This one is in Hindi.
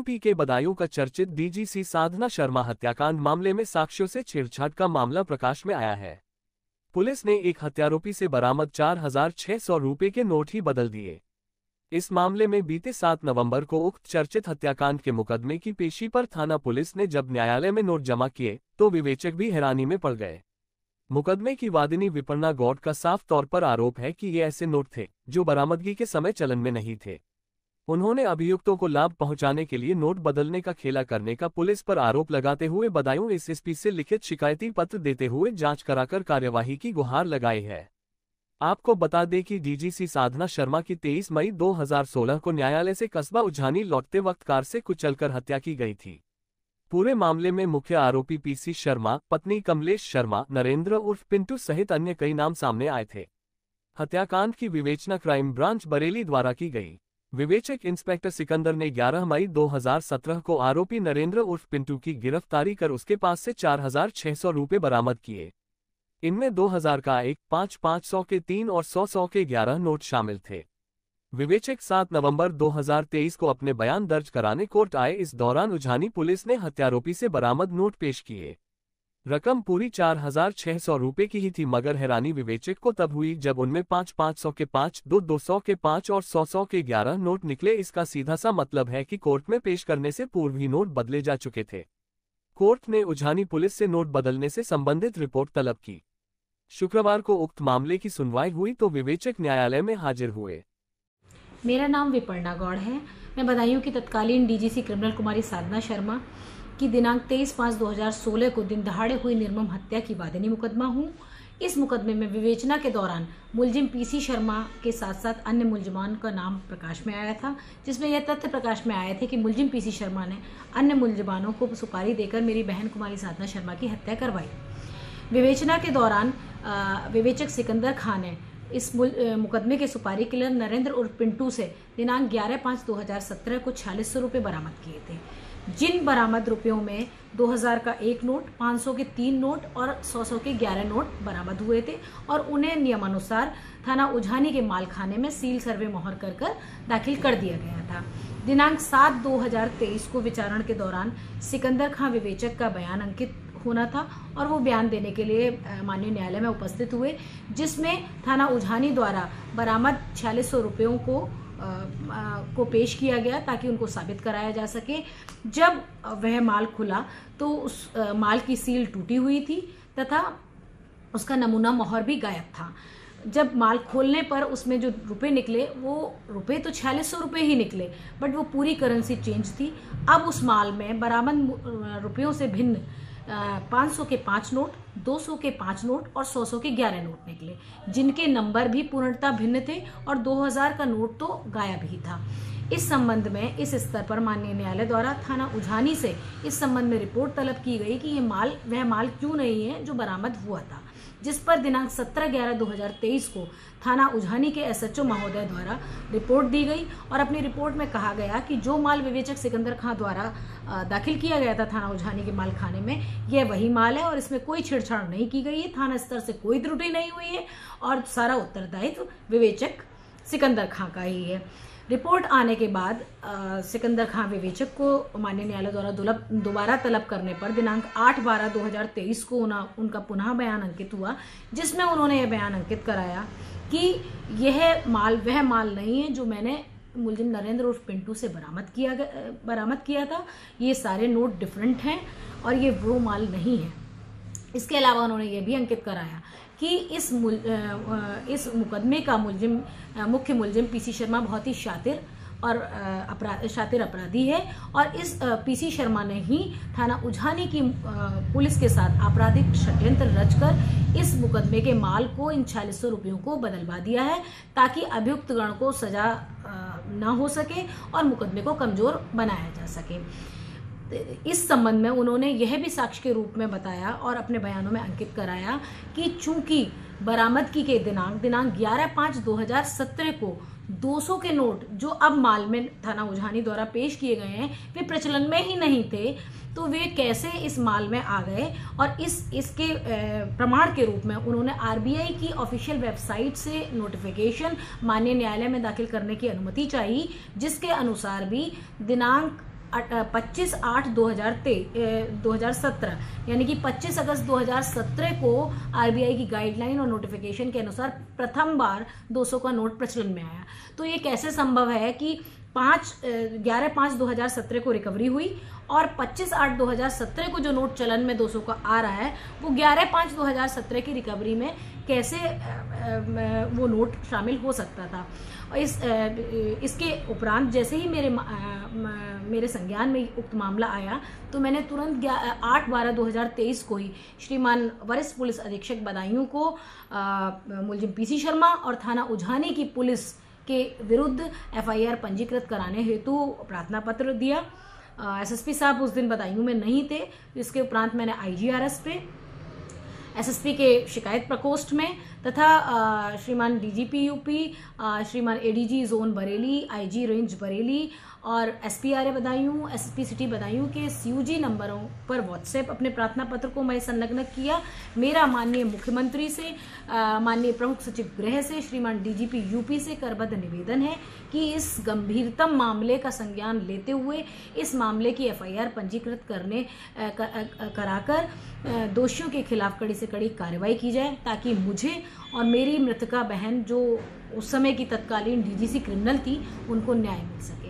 यूपी के बदायूं का चर्चित डीजीसी साधना शर्मा हत्याकांड मामले में साक्ष्यों से छेड़छाड़ का मामला प्रकाश में आया है। पुलिस ने एक हत्यारोपी से बरामद 4,600 रुपये के नोट ही बदल दिए। इस मामले में बीते 7 नवंबर को उक्त चर्चित हत्याकांड के मुकदमे की पेशी पर थाना पुलिस ने जब न्यायालय में नोट जमा किए तो विवेचक भी हैरानी में पड़ गए। मुकदमे की वादिनी विपन्ना गौड़ का साफ तौर पर आरोप है कि ये ऐसे नोट थे जो बरामदगी के समय चलन में नहीं थे। उन्होंने अभियुक्तों को लाभ पहुंचाने के लिए नोट बदलने का खेला करने का पुलिस पर आरोप लगाते हुए बदायूं एसएसपी से लिखित शिकायती पत्र देते हुए जांच कराकर कार्यवाही की गुहार लगाई है। आपको बता दें कि डीजीसी साधना शर्मा की 23 मई 2016 को न्यायालय से कस्बा उझानी लौटते वक्त कार से कुचलकर हत्या की गई थी। पूरे मामले में मुख्य आरोपी पीसी शर्मा, पत्नी कमलेश शर्मा, नरेंद्र उर्फ पिंटू सहित अन्य कई नाम सामने आए थे। हत्याकांड की विवेचना क्राइम ब्रांच बरेली द्वारा की गई। विवेचक इंस्पेक्टर सिकंदर ने 11 मई 2017 को आरोपी नरेंद्र उर्फ पिंटू की गिरफ्तारी कर उसके पास से 4,600 रुपये बरामद किए। इनमें 2,000 का 1, 500 के 3 और 100 के 11 नोट शामिल थे। विवेचक 7 नवंबर 2023 को अपने बयान दर्ज कराने कोर्ट आए। इस दौरान उझानी पुलिस ने हत्यारोपी से बरामद नोट पेश किए। रकम पूरी 4,600 रुपये की ही थी, मगर हैरानी विवेचक को तब हुई जब उनमें 500 के 5, 200 के 5 और 100 के 11 नोट निकले। इसका सीधा सा मतलब है कि कोर्ट में पेश करने से पूर्व ही नोट बदले जा चुके थे। कोर्ट ने उझानी पुलिस से नोट बदलने से संबंधित रिपोर्ट तलब की। शुक्रवार को उक्त मामले की सुनवाई हुई तो विवेचक न्यायालय में हाजिर हुए। मेरा नाम विपन्ना गौड़ है। मैं बदायूं की तत्कालीन डीजीसी क्रिमिनल कुमारी साधना शर्मा की दिनांक 23/5/2016 को दिन दहाड़े हुई निर्मम हत्या की वादिनी मुकदमा हूँ। इस मुकदमे में विवेचना के दौरान मुलजिम पीसी शर्मा के साथ साथ अन्य मुलजिमान का नाम प्रकाश में आया था, जिसमें यह तथ्य प्रकाश में आए थे कि मुलजिम पीसी शर्मा ने अन्य मुलजिमानों को सुपारी देकर मेरी बहन कुमारी साधना शर्मा की हत्या करवाई। विवेचना के दौरान विवेचक सिकंदर खान ने इस मुकदमे के सुपारी के लिए नरेंद्र उर्फ पिंटू से दिनांक 11/5/2017 को 4,600 रुपये बरामद किए थे। जिन बरामद रुपयों में 2,000 का 1 नोट, 500 के 3 नोट और 100 के 11 नोट बरामद हुए थे और उन्हें नियमानुसार थाना उझानी के मालखाने में सील सर्वे मोहर कर दाखिल कर दिया गया था। दिनांक 7/2023 को विचारण के दौरान सिकंदर खां विवेचक का बयान अंकित होना था और वो बयान देने के लिए माननीय न्यायालय में उपस्थित हुए, जिसमें थाना उझानी द्वारा बरामद 4,600 रुपयों को पेश किया गया ताकि उनको साबित कराया जा सके। जब वह माल खुला तो उस माल की सील टूटी हुई थी तथा उसका नमूना मोहर भी गायब था। जब माल खोलने पर उसमें जो रुपए निकले वो रुपए तो 4,600 रुपये ही निकले, बट वो पूरी करेंसी चेंज थी। अब उस माल में बरामद रुपयों से भिन्न 500 के 5 नोट, 200 के 5 नोट और 100 के 11 नोट निकले, जिनके नंबर भी पूर्णतः भिन्न थे और 2,000 का नोट तो गायब ही था। इस संबंध में इस स्तर पर माननीय न्यायालय द्वारा थाना उझानी से इस संबंध में रिपोर्ट तलब की गई कि ये माल वह माल क्यों नहीं है जो बरामद हुआ था, जिस पर दिनांक 17/11/2023 को थाना उझानी के एसएचओ महोदय द्वारा रिपोर्ट दी गई और अपनी रिपोर्ट में कहा गया कि जो माल विवेचक सिकंदर खां द्वारा दाखिल किया गया था थाना उझानी के माल खाने में, यह वही माल है और इसमें कोई छेड़छाड़ नहीं की गई है। थाना स्तर से कोई त्रुटि नहीं हुई है और सारा उत्तरदायित्व विवेचक सिकंदर खां का ही है। रिपोर्ट आने के बाद सिकंदर खां विवेचक को माननीय न्यायालय द्वारा दोबारा तलब करने पर दिनांक 8/12/2023 को उनका पुनः बयान अंकित हुआ, जिसमें उन्होंने यह बयान अंकित कराया कि यह माल वह माल नहीं है जो मैंने मुलजिम नरेंद्र उर्फ पिंटू से बरामद किया था। ये सारे नोट डिफरेंट हैं और ये वो माल नहीं है। इसके अलावा उन्होंने ये भी अंकित कराया कि इस मुकदमे का मुख्य मुलजिम पीसी शर्मा बहुत ही शातिर अपराधी है और इस पीसी शर्मा ने ही थाना उझानी की पुलिस के साथ आपराधिक षड्यंत्र रचकर इस मुकदमे के माल को इन 4,600 रुपयों को बदलवा दिया है ताकि अभियुक्त गण को सजा न हो सके और मुकदमे को कमजोर बनाया जा सके। इस संबंध में उन्होंने यह भी साक्ष्य के रूप में बताया और अपने बयानों में अंकित कराया कि चूंकि बरामदगी के दिनांक 11/5/2017 को 200 के नोट जो अब माल में थाना उझानी द्वारा पेश किए गए हैं वे प्रचलन में ही नहीं थे, तो वे कैसे इस माल में आ गए। और इसके प्रमाण के रूप में उन्होंने आरबीआई की ऑफिशियल वेबसाइट से नोटिफिकेशन माननीय न्यायालय में दाखिल करने की अनुमति चाहिए, जिसके अनुसार भी दिनांक 25/8/2017 यानी कि 25 अगस्त 2017 को आरबीआई की गाइडलाइन और नोटिफिकेशन के अनुसार प्रथम बार 200 का नोट प्रचलन में आया। तो ये कैसे संभव है कि 11/5/2017 को रिकवरी हुई और 25/8/2017 को जो नोट चलन में 200 का आ रहा है वो 11/5/2017 की रिकवरी में कैसे वो नोट शामिल हो सकता था। और इसके उपरांत जैसे ही मेरे संज्ञान में उक्त मामला आया तो मैंने तुरंत 8/12/2023 को ही श्रीमान वरिष्ठ पुलिस अधीक्षक बदायूं को मुलजिम पीसी शर्मा और थाना उझानी की पुलिस के विरुद्ध एफआईआर पंजीकृत कराने हेतु प्रार्थना पत्र दिया। एसएसपी साहब उस दिन बदायूं में नहीं थे। इसके उपरांत मैंने आईजीआरएस पे, एसएसपी के शिकायत प्रकोष्ठ में तथा श्रीमान डीजीपी यूपी, श्रीमान ADG zone Bareilly, IG range Bareilly और एसपीआरए बदायूं, एसपी सिटी बदायूं के सीयूजी नंबरों पर व्हाट्सएप अपने प्रार्थना पत्र को मैं संलग्न किया। मेरा माननीय मुख्यमंत्री से, माननीय प्रमुख सचिव गृह से, श्रीमान डीजीपी यूपी से करबद्ध निवेदन है कि इस गंभीरतम मामले का संज्ञान लेते हुए इस मामले की एफआईआर पंजीकृत कराकर दोषियों के खिलाफ कड़ी से कड़ी कार्रवाई की जाए ताकि मुझे और मेरी मृतका बहन जो उस समय की तत्कालीन डीजीसी क्रिमिनल थी उनको न्याय मिल सके।